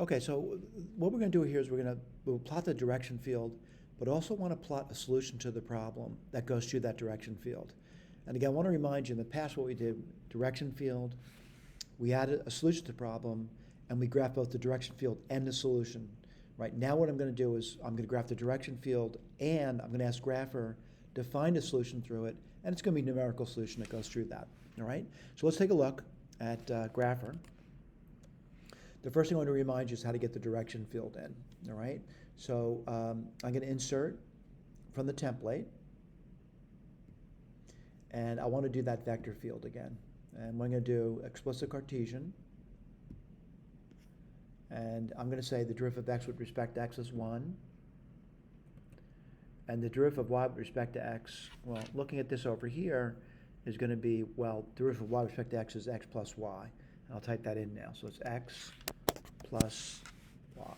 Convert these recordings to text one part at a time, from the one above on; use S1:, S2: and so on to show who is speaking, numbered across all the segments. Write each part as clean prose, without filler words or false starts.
S1: Okay, so what we're going to do here is we'll plot the direction field, but also want to plot a solution to the problem that goes through that direction field. And again, I want to remind you, in the past what we did, direction field, we added a solution to the problem, and we graphed both the direction field and the solution. Right now what I'm going to do is I'm going to graph the direction field, and I'm going to ask Grapher to find a solution through it, and it's going to be a numerical solution that goes through that. All right, so let's take a look at Grapher. The first thing I want to remind you is how to get the direction field in. All right, so I'm going to insert from the template, and I want to do that vector field again. And what I'm going to do, explicit Cartesian, and I'm going to say the derivative of x with respect to x is 1, and the derivative of y with respect to x, well, looking at this over here, is going to be, well, derivative of y with respect to x is x plus y. And I'll type that in now. So it's x plus y.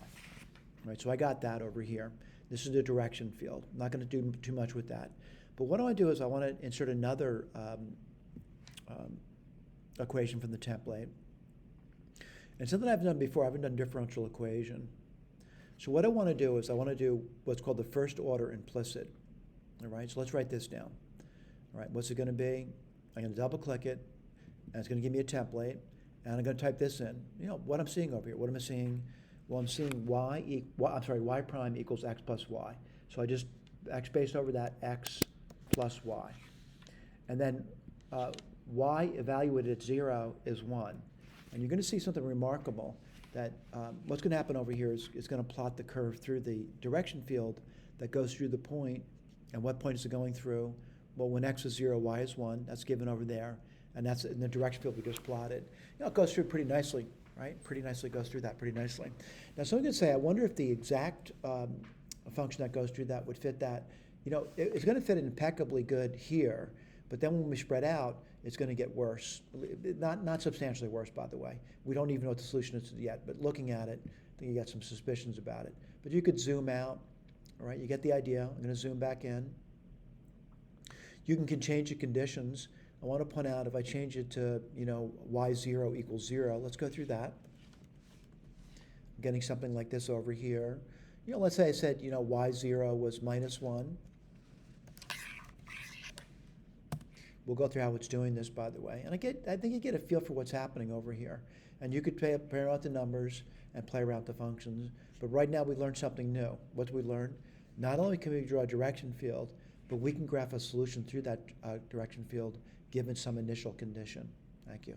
S1: Right, so I got that over here. This is the direction field. I'm not going to do too much with that. But what I want to do is I want to insert another equation from the template. And something I haven't done before, I haven't done differential equation. So what I want to do is I want to do what's called the first order implicit. All right, so let's write this down. All right, what's it going to be? I'm going to double click it, and it's going to give me a template, and I'm going to type this in. You know, what I'm seeing over here, what am I seeing? Well, I'm seeing y prime equals x plus y. So I just backspaced over that, x plus y. And then y evaluated at 0 is 1. And you're going to see something remarkable, that what's going to happen over here is it's going to plot the curve through the direction field that goes through the point. And what point is it going through? Well, when x is 0, y is 1. That's given over there. And that's in the direction field we just plotted. You know, it goes through pretty nicely, right? Pretty nicely goes through that pretty nicely. Now, someone could say, I wonder if the exact function that goes through that would fit that. You know, it's going to fit impeccably good here. But then when we spread out, it's going to get worse. Not substantially worse, by the way. We don't even know what the solution is yet. But looking at it, I think you got some suspicions about it. But you could zoom out. All right, you get the idea. I'm going to zoom back in. You can change the conditions. I want to point out if I change it to, you know, y0 equals 0, let's go through that. I'm getting something like this over here. You know, let's say I said, you know, y0 was minus 1. We'll go through how it's doing this, by the way. And I think you get a feel for what's happening over here. And you could play around the numbers and play around the functions. But right now we learned something new. What did we learn? Not only can we draw a direction field, but we can graph a solution through that direction field given some initial condition. Thank you.